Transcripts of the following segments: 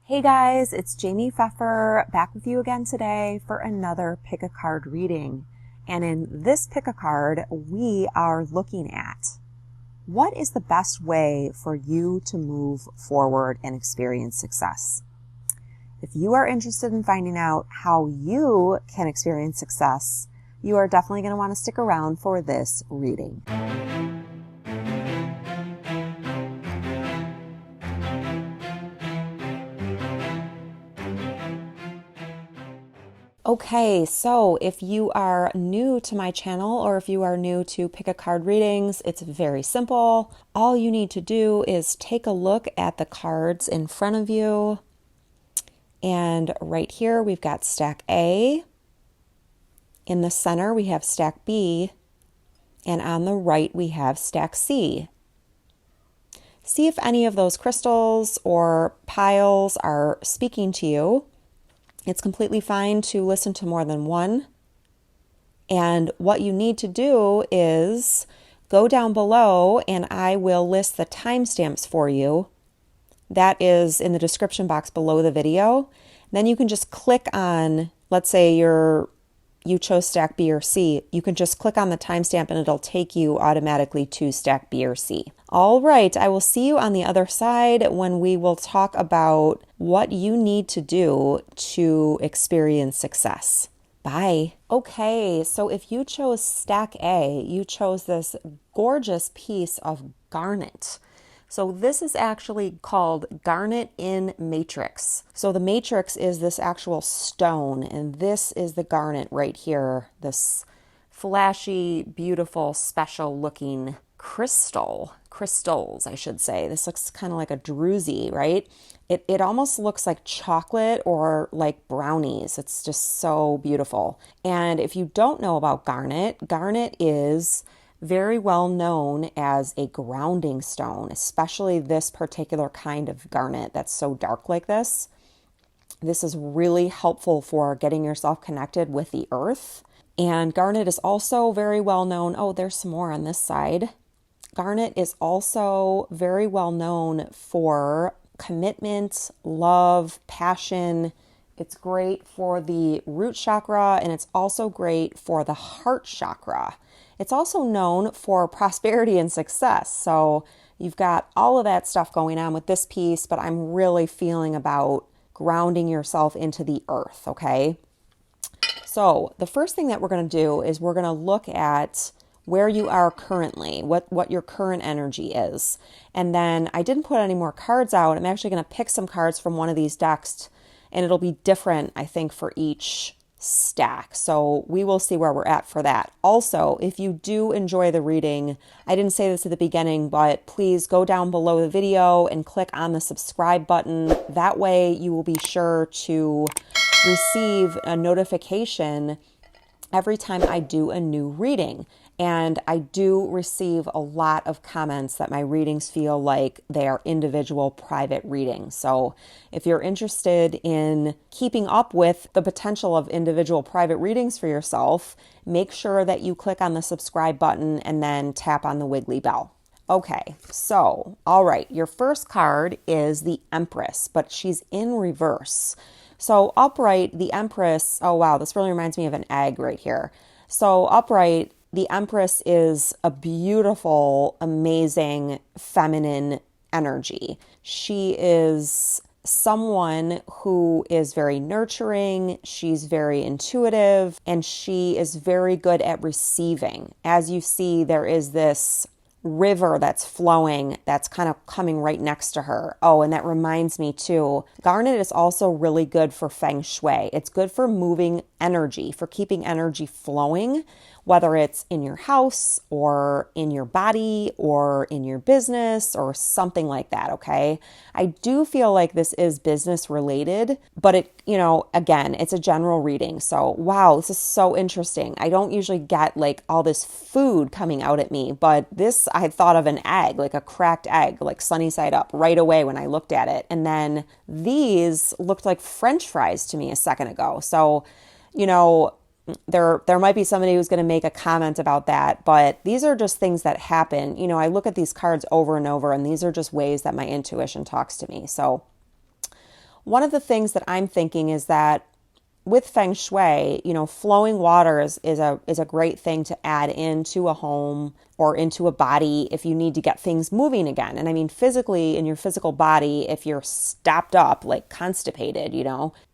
Hey guys, it's Jaime Pfeffer back with you again today for another pick a card reading. And in this pick a card, we are looking at what is the best way for you to move forward and experience success. If you are interested in finding out how you can experience success, you are definitely going to want to stick around for this reading. Okay, so if you are new to my channel or if you are new to pick a card readings, it's very simple. All you need to do is take a look at the cards in front of you. And right here, we've got stack A. In the center, we have stack B. And on the right, we have stack C. See if any of those crystals or piles are speaking to you. It's completely fine to listen to more than one. And what you need to do is go down below and I will list the timestamps for you. That is in the description box below the video. Then you can just click on, let's say you chose stack B or C. You can just click on the timestamp and it'll take you automatically to stack B or C. All right, I will see you on the other side when we will talk about what you need to do to experience success. Bye. Okay, so if you chose stack A, you chose this gorgeous piece of garnet. So this is actually called Garnet in Matrix. So the matrix is this actual stone, and this is the garnet right here, this flashy, beautiful, special looking crystals, I should say. This looks kind of like a druzy, right? It almost looks like chocolate or like brownies. It's just so beautiful. And if you don't know about garnet, garnet is very well known as a grounding stone, especially this particular kind of garnet that's so dark like this. This is really helpful for getting yourself connected with the earth. And garnet is also very well known. Oh, there's some more on this side. Garnet is also very well known for commitment, love, passion. It's great for the root chakra and it's also great for the heart chakra. It's also known for prosperity and success. So you've got all of that stuff going on with this piece, but I'm really feeling about grounding yourself into the earth, okay? So the first thing that we're going to do is we're going to look at where you are currently, what your current energy is. And then I didn't put any more cards out. I'm actually going to pick some cards from one of these decks, and it'll be different, I think, for each stack. So we will see where we're at for that. Also, if you do enjoy the reading, I didn't say this at the beginning, but please go down below the video and click on the subscribe button. That way you will be sure to receive a notification every time I do a new reading. And I do receive a lot of comments that my readings feel like they are individual private readings. So if you're interested in keeping up with the potential of individual private readings for yourself, make sure that you click on the subscribe button and then tap on the wiggly bell. Okay, so, all right, your first card is the Empress, but she's in reverse. So upright, the Empress, oh wow, this really reminds me of an egg right here. So upright, the Empress is a beautiful, amazing, feminine energy. She is someone who is very nurturing, she's very intuitive, and she is very good at receiving. As you see, there is this river that's flowing that's kind of coming right next to her. Oh, and that reminds me too, garnet is also really good for feng shui. It's good for moving energy, for keeping energy flowing, whether it's in your house or in your body or in your business or something like that, okay? I do feel like this is business related, but it, again, it's a general reading. So, wow, this is so interesting. I don't usually get like all this food coming out at me, but this, I thought of an egg, like a cracked egg, like sunny side up right away when I looked at it. And then these looked like French fries to me a second ago. So, there might be somebody who's going to make a comment about that, but these are just things that happen. I look at these cards over and over, and these are just ways that my intuition talks to me. So one of the things that I'm thinking is that with feng shui, flowing water is a great thing to add into a home or into a body if you need to get things moving again. And I mean, physically, in your physical body, if you're stopped up, like constipated,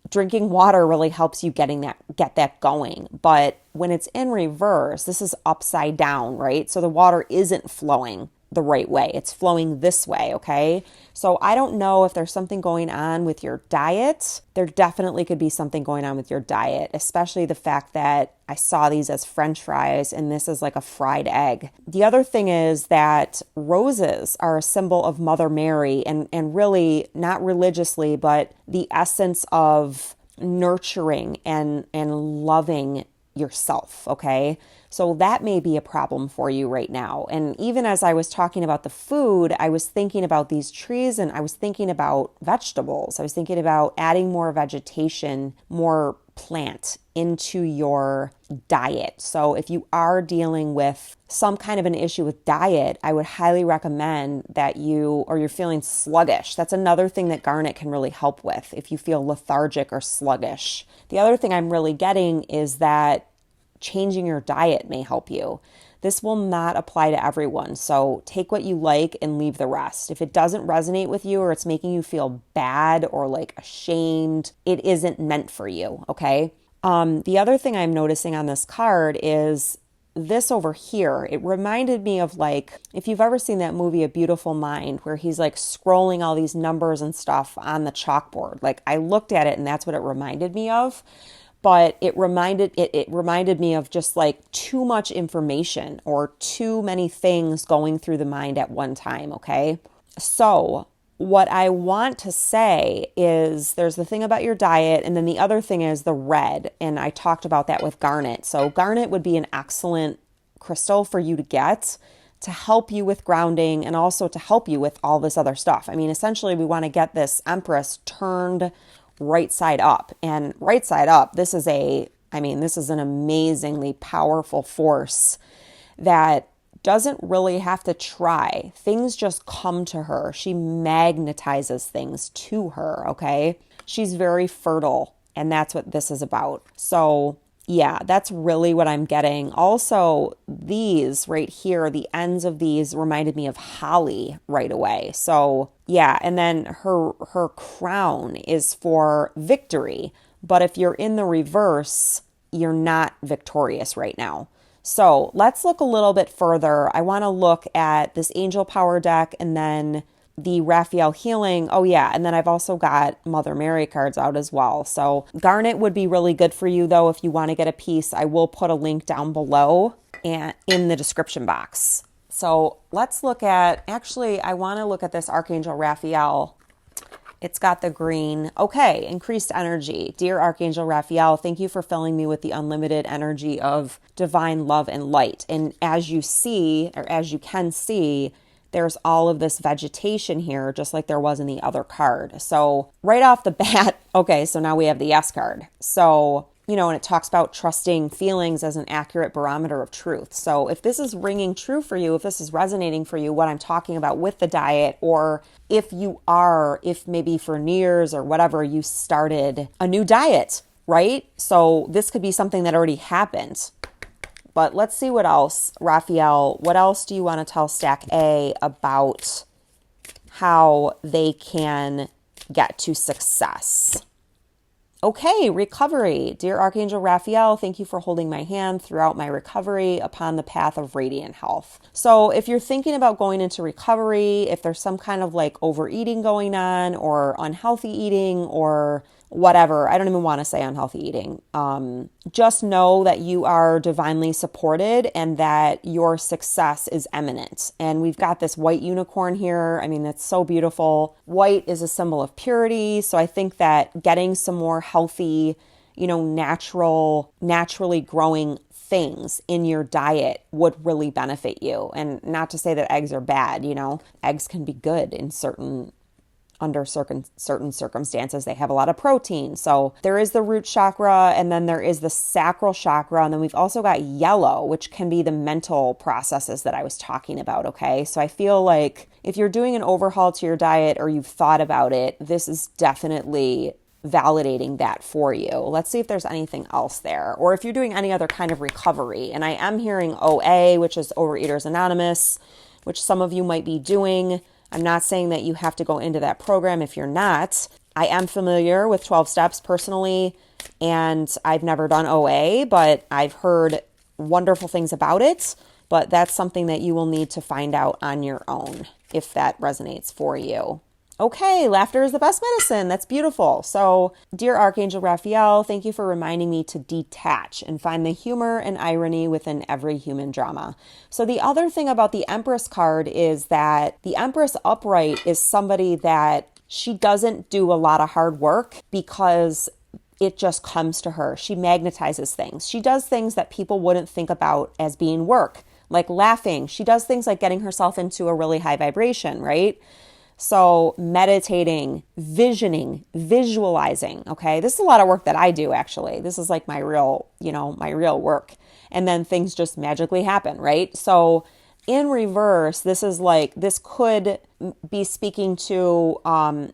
drinking water really helps you get that going. But when it's in reverse, this is upside down, right? So the water isn't flowing the right way. It's flowing this way, okay? So I don't know if there's something going on with your diet. There definitely could be something going on with your diet, especially the fact that I saw these as French fries and this is like a fried egg. The other thing is that roses are a symbol of Mother Mary and really not religiously, but the essence of nurturing and loving yourself, okay? So that may be a problem for you right now. And even as I was talking about the food, I was thinking about these trees and I was thinking about vegetables. I was thinking about adding more vegetation, more plant into your diet. So if you are dealing with some kind of an issue with diet, I would highly recommend that you're feeling sluggish. That's another thing that garnet can really help with if you feel lethargic or sluggish. The other thing I'm really getting is that changing your diet may help you. This will not apply to everyone. So take what you like and leave the rest. If it doesn't resonate with you or it's making you feel bad or like ashamed, it isn't meant for you, okay? The other thing I'm noticing on this card is this over here. It reminded me of like, if you've ever seen that movie, A Beautiful Mind, where he's like scrolling all these numbers and stuff on the chalkboard. Like I looked at it and that's what it reminded me of. But it reminded me of just like too much information or too many things going through the mind at one time, okay? So what I want to say is there's the thing about your diet, and then the other thing is the red, and I talked about that with garnet. So garnet would be an excellent crystal for you to get to help you with grounding and also to help you with all this other stuff. I mean, essentially we want to get this Empress turned right side up. And right side up, this is an amazingly powerful force that doesn't really have to try. Things just come to her. She magnetizes things to her, okay? She's very fertile, and that's what this is about. So yeah, that's really what I'm getting. Also, these right here, the ends of these reminded me of holly right away. So yeah, and then her crown is for victory. But if you're in the reverse, you're not victorious right now. So let's look a little bit further. I want to look at this angel power deck and then the Raphael healing. Oh yeah, and then I've also got Mother Mary cards out as well. So garnet would be really good for you though if you want to get a piece. I will put a link down below and in the description box. So let's look at, actually I want to look at this Archangel Raphael. It's got the green. Okay, increased energy. Dear Archangel Raphael, thank you for filling me with the unlimited energy of divine love and light. And as you see, or as you can see, there's all of this vegetation here, just like there was in the other card. So right off the bat, okay, so now we have the yes card. So, and it talks about trusting feelings as an accurate barometer of truth. So if this is ringing true for you, if this is resonating for you, what I'm talking about with the diet, or if maybe for New Year's or whatever, you started a new diet, right? So this could be something that already happened. But let's see what else, Raphael, what else do you want to tell Stack A about how they can get to success? Okay, recovery. Dear Archangel Raphael, thank you for holding my hand throughout my recovery upon the path of radiant health. So if you're thinking about going into recovery, if there's some kind of like overeating going on or unhealthy eating or whatever, I don't even want to say unhealthy eating. Just know that you are divinely supported and that your success is imminent. And we've got this white unicorn here. I mean, that's so beautiful. White is a symbol of purity. So I think that getting some more healthy, naturally growing things in your diet would really benefit you. And not to say that eggs are bad, eggs can be good in certain under certain circumstances. They have a lot of protein. So there is the root chakra, and then there is the sacral chakra. And then we've also got yellow, which can be the mental processes that I was talking about. Okay. So I feel like if you're doing an overhaul to your diet or you've thought about it, this is definitely validating that for you. Let's see if there's anything else there, or if you're doing any other kind of recovery. And I am hearing OA, which is Overeaters Anonymous, which some of you might be doing. I'm not saying that you have to go into that program if you're not. I am familiar with 12 steps personally, and I've never done OA, but I've heard wonderful things about it. But that's something that you will need to find out on your own if that resonates for you. Okay, laughter is the best medicine. That's beautiful. So, dear Archangel Raphael, thank you for reminding me to detach and find the humor and irony within every human drama. So, the other thing about the Empress card is that the Empress upright is somebody that she doesn't do a lot of hard work because it just comes to her. She magnetizes things. She does things that people wouldn't think about as being work, like laughing. She does things like getting herself into a really high vibration, right? So meditating, visioning, visualizing, okay? This is a lot of work that I do, actually. This is like my real work. And then things just magically happen, right? So in reverse, this could be speaking to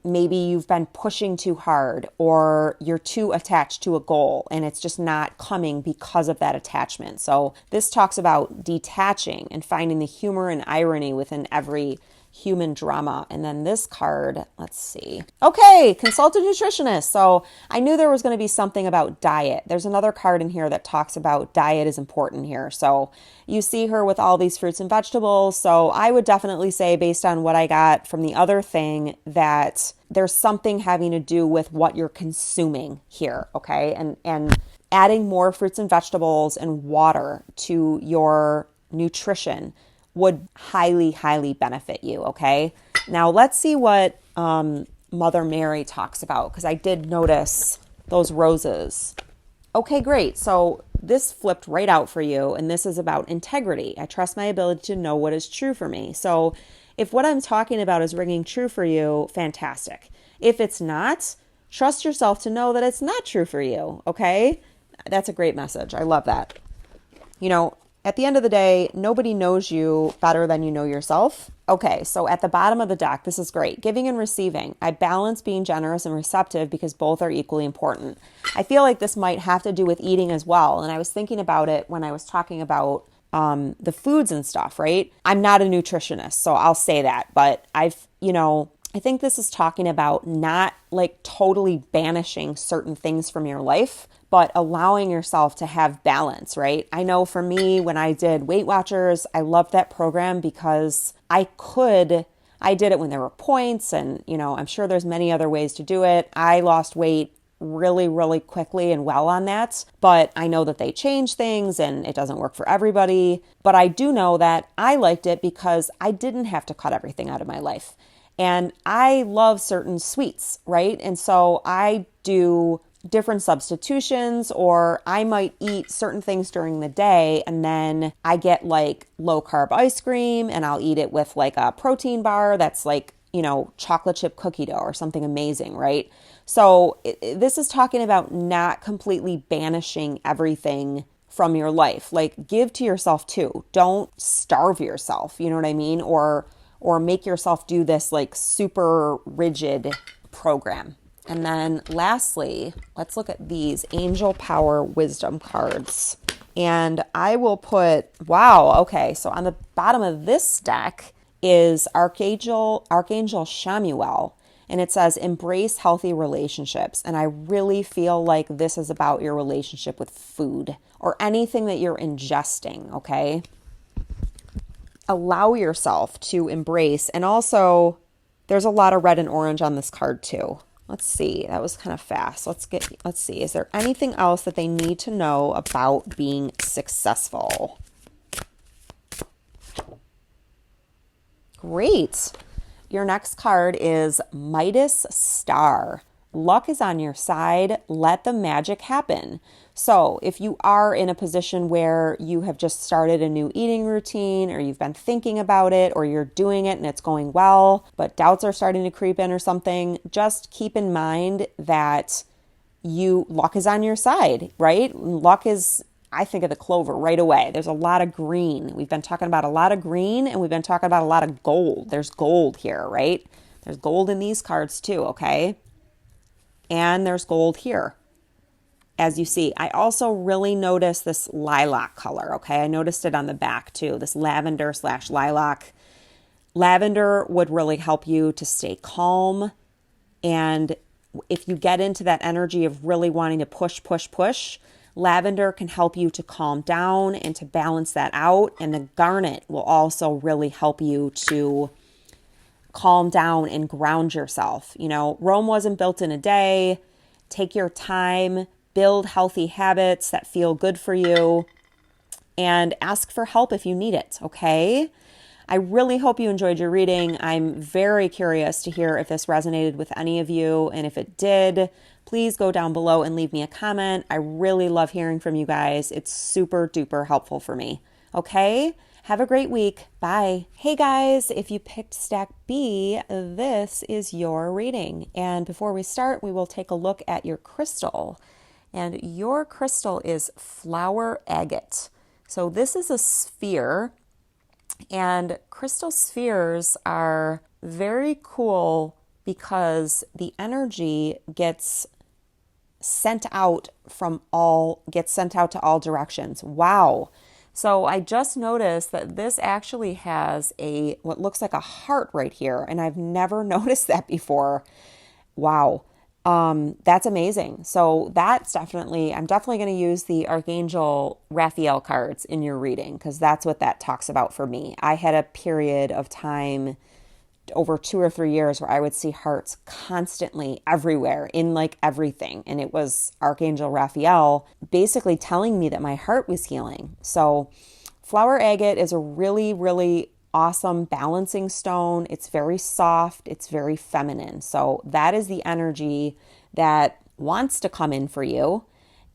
maybe you've been pushing too hard, or you're too attached to a goal and it's just not coming because of that attachment. So this talks about detaching and finding the humor and irony within every human drama. And then this card, let's see. Okay, consult a nutritionist. So I knew there was going to be something about diet. There's another card in here that talks about diet is important here. So you see her with all these fruits and vegetables. So I would definitely say, based on what I got from the other thing, that there's something having to do with what you're consuming here. Okay. And adding more fruits and vegetables and water to your nutrition would highly, highly benefit you, okay? Now, let's see what Mother Mary talks about, because I did notice those roses. Okay, great. So this flipped right out for you, and this is about integrity. I trust my ability to know what is true for me. So if what I'm talking about is ringing true for you, fantastic. If it's not, trust yourself to know that it's not true for you, okay? That's a great message. I love that. You know, at the end of the day, nobody knows you better than you know yourself. Okay, so at the bottom of the deck, this is great. Giving and receiving. I balance being generous and receptive because both are equally important. I feel like this might have to do with eating as well. And I was thinking about it when I was talking about the foods and stuff, right? I'm not a nutritionist, so I'll say that. But I think this is talking about not like totally banishing certain things from your life, but allowing yourself to have balance, right? I know for me, when I did Weight Watchers, I loved that program because I did it when there were points, and, I'm sure there's many other ways to do it. I lost weight really, really quickly and well on that, but I know that they change things and it doesn't work for everybody. But I do know that I liked it because I didn't have to cut everything out of my life. And I love certain sweets, right? And so I do different substitutions, or I might eat certain things during the day, and then I get like low carb ice cream and I'll eat it with like a protein bar that's like, chocolate chip cookie dough or something amazing, right? So this is talking about not completely banishing everything from your life. Like, give to yourself too. Don't starve yourself, you know what I mean? Or make yourself do this like super rigid program. And then lastly, let's look at these Angel Power Wisdom cards. And I will put, okay, so on the bottom of this deck is Archangel Shamuel. And it says, embrace healthy relationships. And I really feel like this is about your relationship with food or anything that you're ingesting, okay? Allow yourself to embrace. And also, there's a lot of red and orange on this card too. Let's see. That was kind of fast. Let's see. Is there anything else that they need to know about being successful? Great. Your next card is Midas Star. luck is on your side. Let the magic happen. So if you are in a position where you have just started a new eating routine, or you've been thinking about it, or you're doing it and it's going well, but doubts are starting to creep in or something, just keep in mind that luck is on your side, right? Luck is, I think of the clover right away. There's a lot of green. We've been talking about a lot of green, and we've been talking about a lot of gold. There's gold here, right? There's gold in these cards too, okay? And there's gold here, as you see. I also really noticed this lilac color, okay? I noticed it on the back too, this lavender/lilac. Lavender would really help you to stay calm. And if you get into that energy of really wanting to push, lavender can help you to calm down and to balance that out. And the garnet will also really help you to calm down and ground yourself. You know, Rome wasn't built in a day. Take your time, build healthy habits that feel good for you, and ask for help if you need it, okay? I really hope you enjoyed your reading. I'm very curious to hear if this resonated with any of you, and if it did, please go down below and leave me a comment. I really love hearing from you guys. It's super duper helpful for me, okay? Have a great week. Bye. Hey guys, if you picked stack B, this is your reading. And before we start, we will take a look at your crystal. And your crystal is flower agate. So this is a sphere, and crystal spheres are very cool because the energy gets sent out to all directions. Wow. So I just noticed that this actually has what looks like a heart right here, and I've never noticed that before. Wow. That's amazing. So I'm definitely going to use the Archangel Raphael cards in your reading, because that's what that talks about for me. I had a period of time over 2 or 3 years where I would see hearts constantly everywhere in like everything. And it was Archangel Raphael basically telling me that my heart was healing. So flower agate is a really, really awesome balancing stone. It's very soft. It's very feminine. So that is the energy that wants to come in for you.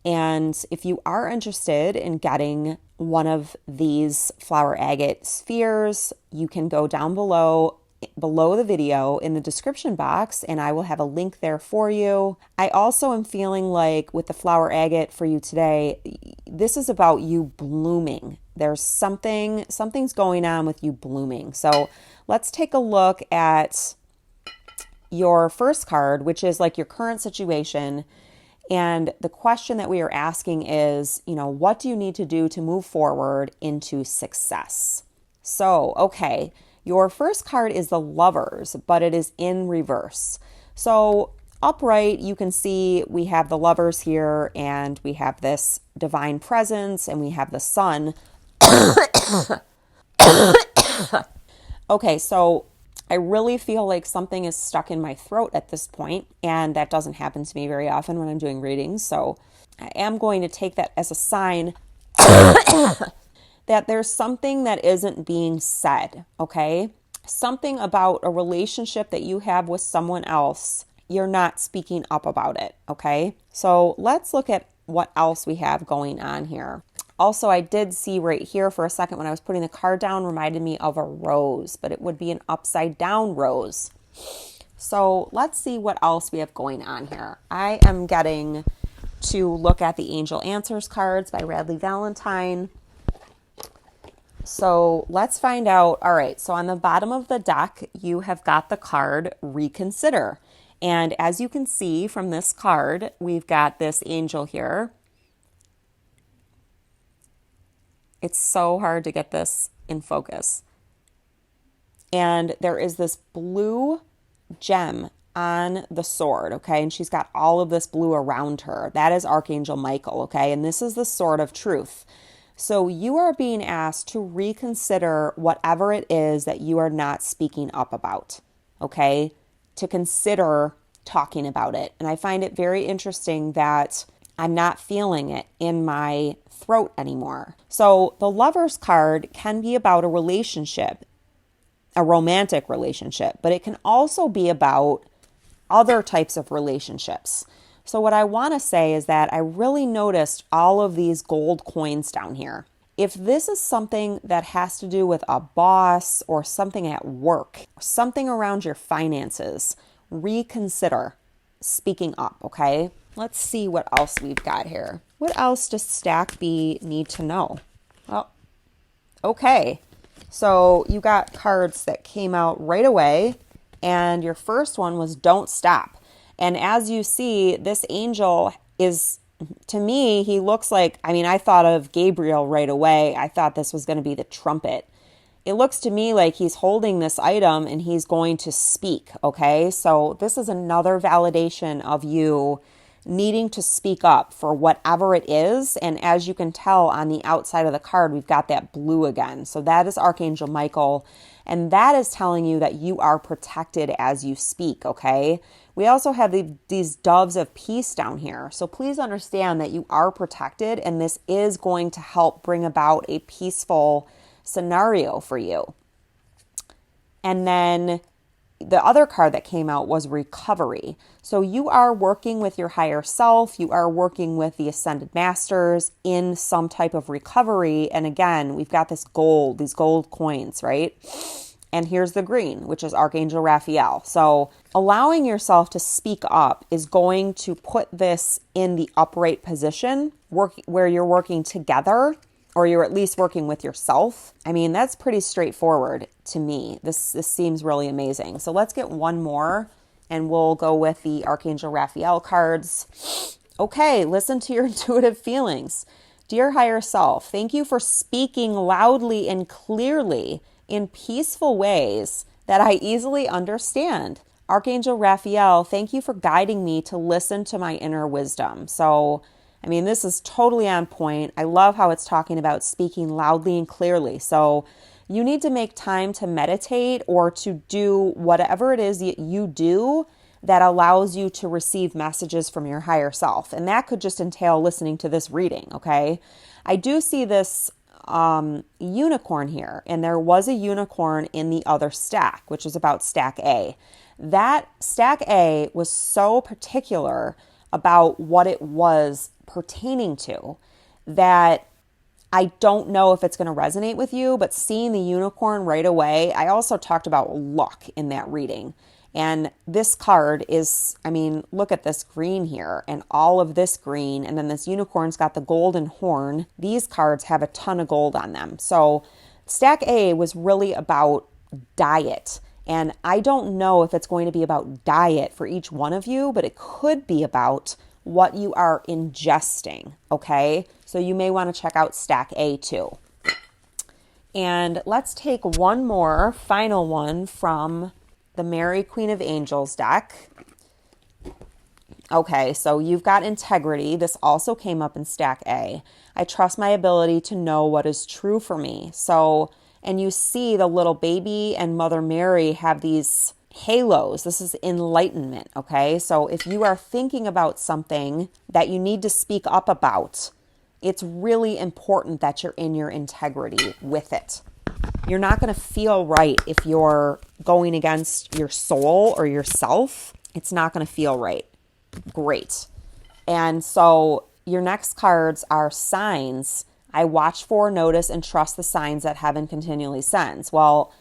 And if you are interested in getting one of these flower agate spheres, you can go down below the video in the description box, and I will have a link there for you. I also am feeling like with the flower agate for you today, this is about you blooming. There's something's going on with you blooming. So let's take a look at your first card, which is like your current situation. And the question that we are asking is, what do you need to do to move forward into success? So, okay. Your first card is the Lovers, but it is in reverse. So upright, you can see we have the Lovers here, and we have this divine presence, and we have the sun. Okay, so I really feel like something is stuck in my throat at this point, and that doesn't happen to me very often when I'm doing readings. So I am going to take that as a sign that there's something that isn't being said, okay? Something about a relationship that you have with someone else, you're not speaking up about it, okay? So let's look at what else we have going on here. Also, I did see right here for a second when I was putting the card down, reminded me of a rose, but it would be an upside down rose. So let's see what else we have going on here. I am getting to look at the Angel Answers cards by Radley Valentine. So let's find out. All right, so on the bottom of the deck, you have got the card Reconsider. And as you can see from this card, we've got this angel here. It's so hard to get this in focus. And there is this blue gem on the sword, okay? And she's got all of this blue around her. That is Archangel Michael, okay? And this is the sword of truth. So you are being asked to reconsider whatever it is that you are not speaking up about, okay? To consider talking about it. And I find it very interesting that I'm not feeling it in my throat anymore. So the Lover's card can be about a relationship, a romantic relationship, but it can also be about other types of relationships. So what I want to say is that I really noticed all of these gold coins down here. If this is something that has to do with a boss or something at work, something around your finances, reconsider speaking up, okay? Let's see what else we've got here. What else does stack B need to know? Well, okay. So you got cards that came out right away, and your first one was don't stop. And as you see, this angel is, to me, he looks like, I mean, I thought of Gabriel right away. I thought this was going to be the trumpet. It looks to me like he's holding this item and he's going to speak, okay? So this is another validation of you needing to speak up for whatever it is. And as you can tell on the outside of the card, we've got that blue again. So that is Archangel Michael. And that is telling you that you are protected as you speak, okay? We also have these doves of peace down here. So please understand that you are protected, and this is going to help bring about a peaceful scenario for you. And then the other card that came out was recovery. So you are working with your higher self. You are working with the ascended masters in some type of recovery. And again, we've got these gold coins, right? And here's the green, which is Archangel Raphael. So allowing yourself to speak up is going to put this in the upright position where you're working together, or you're at least working with yourself. I mean, that's pretty straightforward to me. This seems really amazing. So let's get one more and we'll go with the Archangel Raphael cards. Okay, listen to your intuitive feelings. Dear higher self, thank you for speaking loudly and clearly in peaceful ways that I easily understand. Archangel Raphael, thank you for guiding me to listen to my inner wisdom. So, I mean, this is totally on point. I love how it's talking about speaking loudly and clearly. So you need to make time to meditate or to do whatever it is that you do that allows you to receive messages from your higher self. And that could just entail listening to this reading, okay? I do see this unicorn here, and there was a unicorn in the other stack, which is about stack A. That stack A was so particular about what it was pertaining to that I don't know if it's going to resonate with you, but seeing the unicorn right away, I also talked about luck in that reading. And this card is, I mean, look at this green here and all of this green. And then this unicorn's got the golden horn. These cards have a ton of gold on them. So stack A was really about diet. And I don't know if it's going to be about diet for each one of you, but it could be about what you are ingesting, okay? So you may want to check out stack A too. And let's take one more, final one from the Mary Queen of Angels deck. Okay, so you've got integrity. This also came up in stack A. I trust my ability to know what is true for me. So, and you see the little baby and Mother Mary have these halos. This is enlightenment, okay? So if you are thinking about something that you need to speak up about, it's really important that you're in your integrity with it. You're not going to feel right if you're going against your soul or yourself. It's not going to feel right. Great. And so your next cards are signs. I watch for, notice, and trust the signs that heaven continually sends. Well,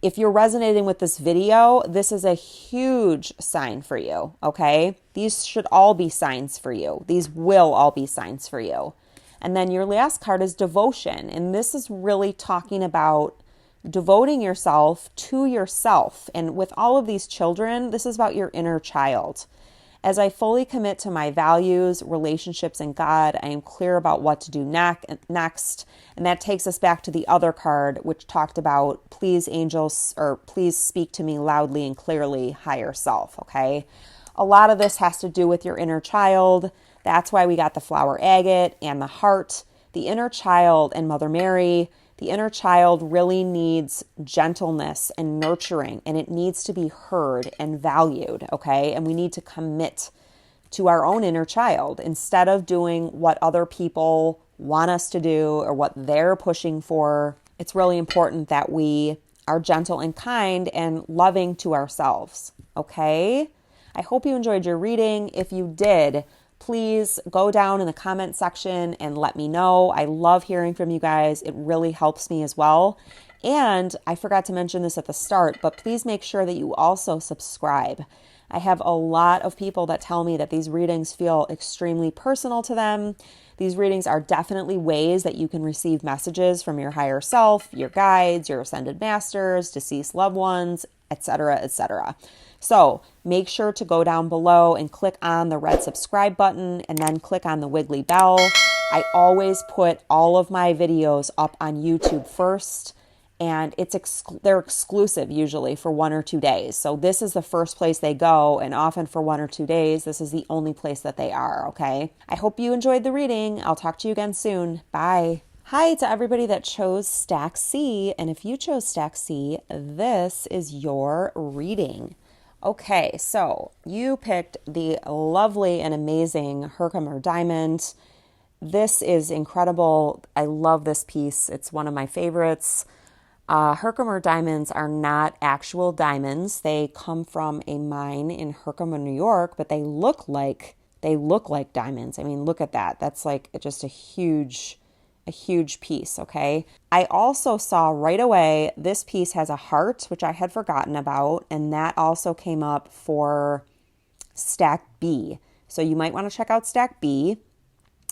if you're resonating with this video, this is a huge sign for you, okay? These should all be signs for you. These will all be signs for you. And then your last card is devotion. And this is really talking about devoting yourself to yourself. And with all of these children, this is about your inner child. As I fully commit to my values, relationships, and God, I am clear about what to do next. And that takes us back to the other card, which talked about, please angels, or please speak to me loudly and clearly, higher self, okay? A lot of this has to do with your inner child. That's why we got the flower agate and the heart. The inner child and Mother Mary, the inner child really needs gentleness and nurturing, and it needs to be heard and valued, okay? And we need to commit to our own inner child instead of doing what other people want us to do or what they're pushing for. It's really important that we are gentle and kind and loving to ourselves, okay? I hope you enjoyed your reading. If you did, please go down in the comment section and let me know. I love hearing from you guys. It really helps me as well. And I forgot to mention this at the start, but please make sure that you also subscribe. I have a lot of people that tell me that these readings feel extremely personal to them. These readings are definitely ways that you can receive messages from your higher self, your guides, your ascended masters, deceased loved ones, etc., etc. So make sure to go down below and click on the red subscribe button and then click on the wiggly bell. I always put all of my videos up on YouTube first, and they're exclusive usually for 1 or 2 days. So this is the first place they go, and often for 1 or 2 days, this is the only place that they are, okay? I hope you enjoyed the reading. I'll talk to you again soon. Bye. Hi to everybody that chose Stack C, and if you chose Stack C, this is your reading. Okay, so you picked the lovely and amazing Herkimer Diamond. This is incredible. I love this piece. It's one of my favorites. Herkimer diamonds are not actual diamonds. They come from a mine in Herkimer, New York, but they look like diamonds. I mean, look at that. That's like just a huge piece, okay? I also saw right away this piece has a heart, which I had forgotten about, and that also came up for Stack B. So you might want to check out Stack B.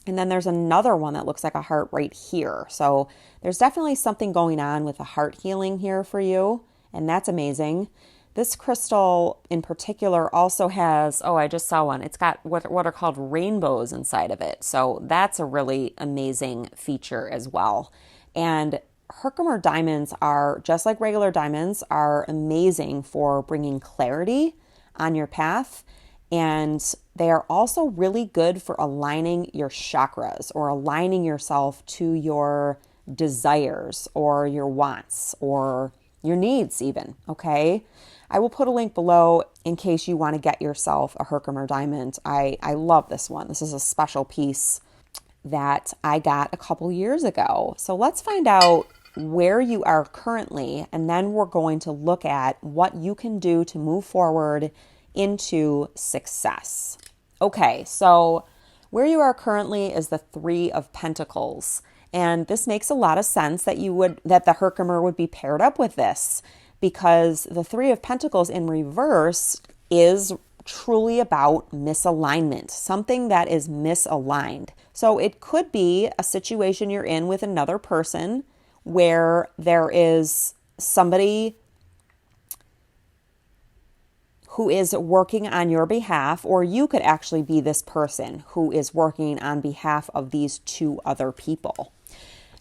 And then there's another one that looks like a heart right here. So there's definitely something going on with the heart healing here for you, and that's amazing. This crystal in particular also has, I just saw one. It's got what are called rainbows inside of it. So that's a really amazing feature as well. And Herkimer diamonds are, just like regular diamonds, are amazing for bringing clarity on your path. And they are also really good for aligning your chakras or aligning yourself to your desires or your wants or your needs even, okay? I will put a link below in case you want to get yourself a Herkimer diamond. I love this one. This is a special piece that I got a couple years ago. So let's find out where you are currently, and then we're going to look at what you can do to move forward into success. Okay, so where you are currently is the 3 of Pentacles. And this makes a lot of sense that the Herkimer would be paired up with this, because the 3 of Pentacles in reverse is truly about misalignment, something that is misaligned. So it could be a situation you're in with another person where there is somebody who is working on your behalf, or you could actually be this person who is working on behalf of these 2 other people.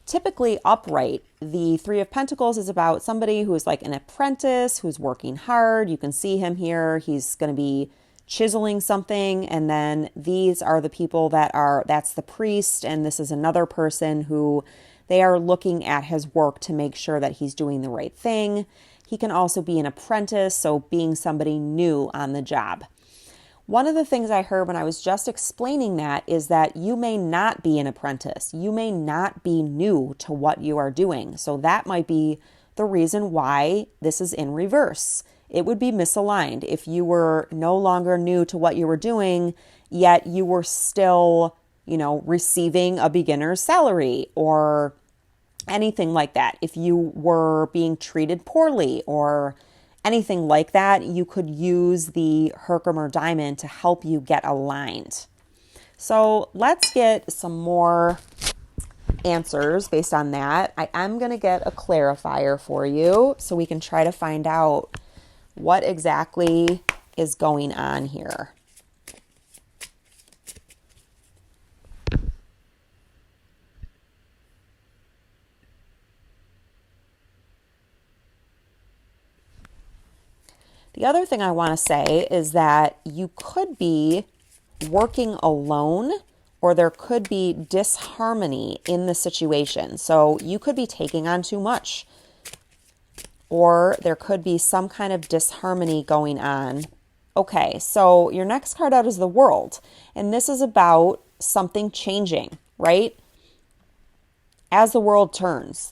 Typically upright, the 3 of Pentacles is about somebody who is like an apprentice who's working hard. You can see him here. He's going to be chiseling something. And then these are the people that's the priest. And this is another person who they are looking at his work to make sure that he's doing the right thing. He can also be an apprentice, so being somebody new on the job. One of the things I heard when I was just explaining that is that you may not be an apprentice. You may not be new to what you are doing. So that might be the reason why this is in reverse. It would be misaligned if you were no longer new to what you were doing, yet you were still, receiving a beginner's salary or anything like that. If you were being treated poorly or anything like that, you could use the Herkimer diamond to help you get aligned. So let's get some more answers based on that. I am going to get a clarifier for you so we can try to find out what exactly is going on here. The other thing I want to say is that you could be working alone, or there could be disharmony in the situation. So you could be taking on too much, or there could be some kind of disharmony going on. Okay, so your next card out is the World, and this is about something changing, right? As the world turns,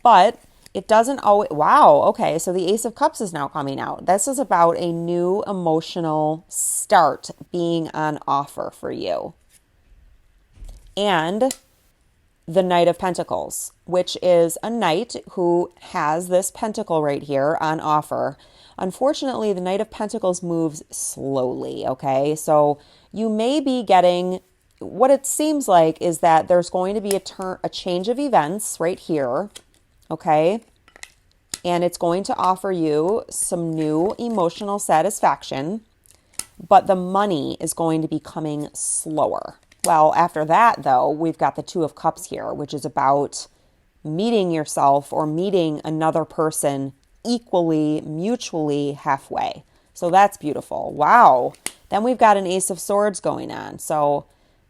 but It doesn't always, wow, okay, so the Ace of Cups is now coming out. This is about a new emotional start being on offer for you. And the Knight of Pentacles, which is a knight who has this pentacle right here on offer. Unfortunately, the Knight of Pentacles moves slowly, okay? So you may be getting, what it seems like is that there's going to be a change of events right here, okay? And it's going to offer you some new emotional satisfaction, but the money is going to be coming slower. Well, after that, though, we've got the Two of Cups here, which is about meeting yourself or meeting another person equally, mutually halfway. So that's beautiful. Wow. Then we've got an Ace of Swords going on. So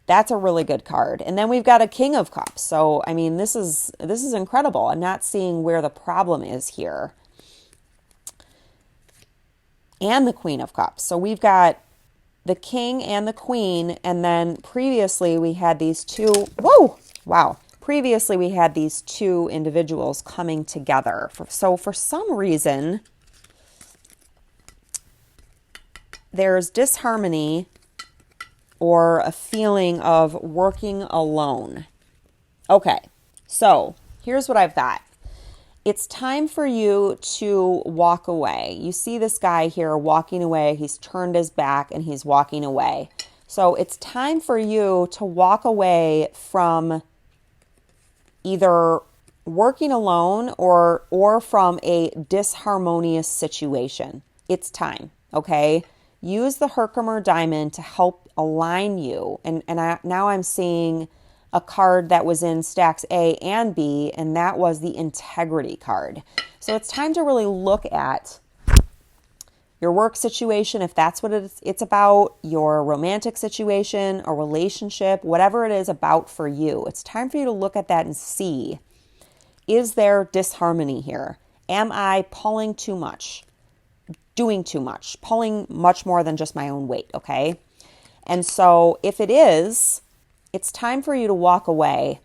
that's a really good card. And then we've got a King of Cups. So, I mean, this is incredible. I'm not seeing where the problem is here. And the Queen of Cups. So we've got the King and the Queen, and then previously we had these two, whoa, wow. Previously we had these two individuals coming together. So for some reason, there's disharmony or a feeling of working alone. Okay, so here's what I've got. It's time for you to walk away. You see this guy here walking away. He's turned his back and he's walking away. So it's time for you to walk away from either working alone or from a disharmonious situation. It's time, okay? Use the Herkimer diamond to help align you. Now I'm seeing a card that was in stacks A and B, and that was the integrity card. So it's time to really look at your work situation, if that's what it's about, your romantic situation, a relationship, whatever it is about for you. It's time for you to look at that and see, is there disharmony here? Am I pulling too much, doing too much, pulling much more than just my own weight, okay? And so if it is, it's time for you to walk away.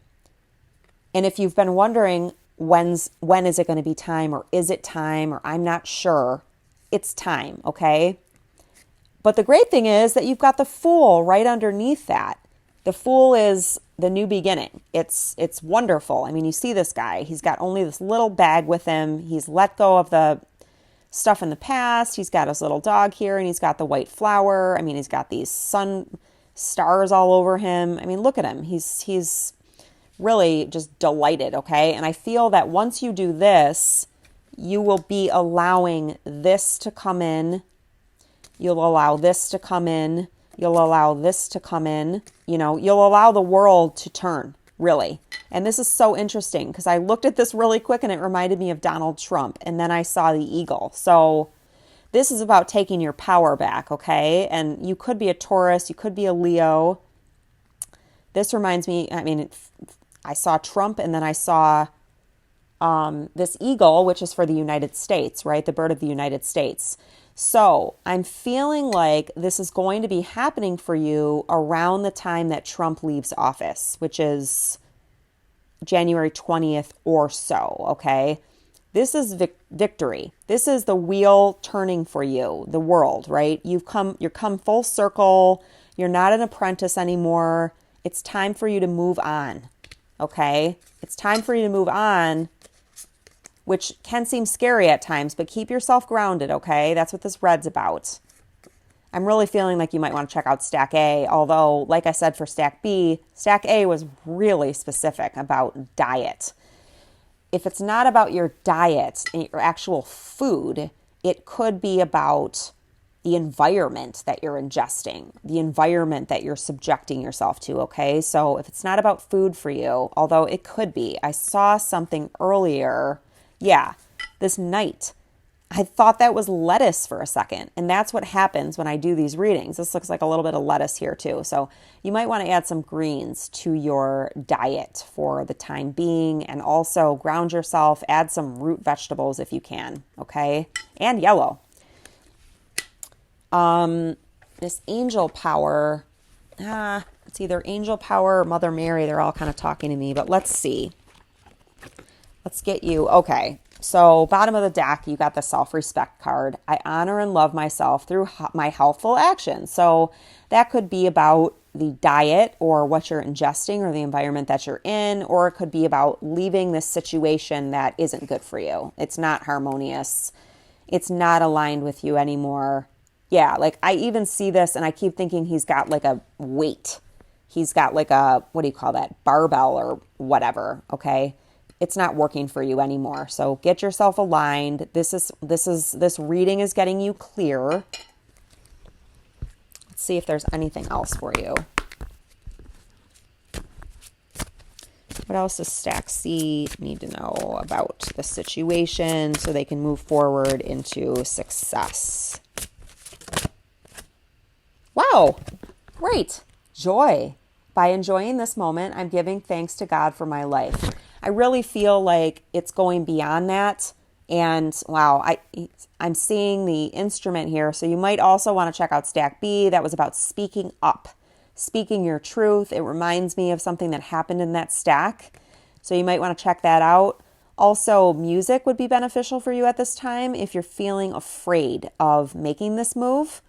And if you've been wondering when is it going to be time, or is it time, or I'm not sure, it's time, okay? But the great thing is that you've got the Fool right underneath that. The Fool is the new beginning. It's wonderful. I mean, you see this guy. He's got only this little bag with him. He's let go of the stuff in the past. He's got his little dog here, and he's got the white flower. I mean, he's got these stars all over him. I mean, look at him. He's really just delighted, okay? And I feel that once you do this, you will be allowing this to come in. You'll allow this to come in. You'll allow this to come in. You know, you'll allow the world to turn, really. And this is so interesting because I looked at this really quick and it reminded me of Donald Trump. And then I saw the eagle. So this is about taking your power back, okay? And you could be a Taurus, you could be a Leo. This reminds me, I mean, I saw Trump and then I saw this eagle, which is for the United States, right? The bird of the United States. So I'm feeling like this is going to be happening for you around the time that Trump leaves office, which is January 20th or so, okay? This is victory. This is the wheel turning for you, the world, right? You're come full circle. You're not an apprentice anymore. It's time for you to move on, okay? It's time for you to move on, which can seem scary at times, but keep yourself grounded, okay? That's what this red's about. I'm really feeling like you might want to check out Stack A, although, like I said for Stack B, Stack A was really specific about diet. If it's not about your diet, your actual food, it could be about the environment that you're ingesting, the environment that you're subjecting yourself to, okay? So if it's not about food for you, although it could be, I saw something earlier. Yeah, this knight. I thought that was lettuce for a second, and that's what happens when I do these readings. This looks like a little bit of lettuce here too. So you might want to add some greens to your diet for the time being, and also ground yourself, add some root vegetables if you can, okay? And yellow. This angel power, it's either angel power or Mother Mary. They're all kind of talking to me, but let's see. Let's get you. Okay. So, bottom of the deck, you got the self-respect card. I honor and love myself through my healthful actions. So, that could be about the diet or what you're ingesting or the environment that you're in, or it could be about leaving this situation that isn't good for you. It's not harmonious. It's not aligned with you anymore. Yeah, like I even see this and I keep thinking he's got like a weight. He's got like a, what do you call that? Barbell or whatever, okay? It's not working for you anymore. So get yourself aligned. This reading is getting you clear. Let's see if there's anything else for you. What else does Stack C need to know about the situation so they can move forward into success? Wow, great. Joy. By enjoying this moment, I'm giving thanks to God for my life. I really feel like it's going beyond that. And wow, I'm seeing the instrument here. So you might also want to check out Stack B. That was about speaking up, speaking your truth. It reminds me of something that happened in that stack. So you might want to check that out. Also, music would be beneficial for you at this time if you're feeling afraid of making this move.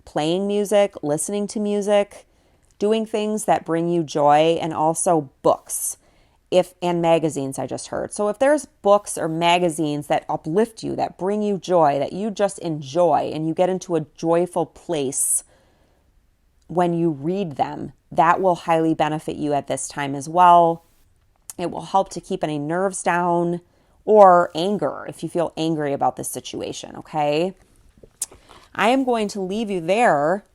Playing music, listening to music, doing things that bring you joy, and also books and magazines, I just heard. So if there's books or magazines that uplift you, that bring you joy, that you just enjoy, and you get into a joyful place when you read them, that will highly benefit you at this time as well. It will help to keep any nerves down or anger if you feel angry about this situation, okay? I am going to leave you there.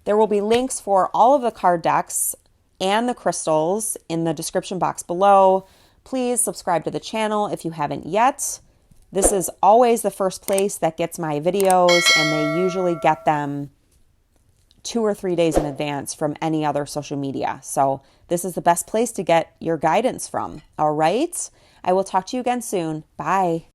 There will be links for all of the card decks and the crystals in the description box below. Please subscribe to the channel if you haven't yet. This is always the first place that gets my videos, and they usually get them 2 or 3 days in advance from any other social media. So this is the best place to get your guidance from. All right. I will talk to you again soon. Bye.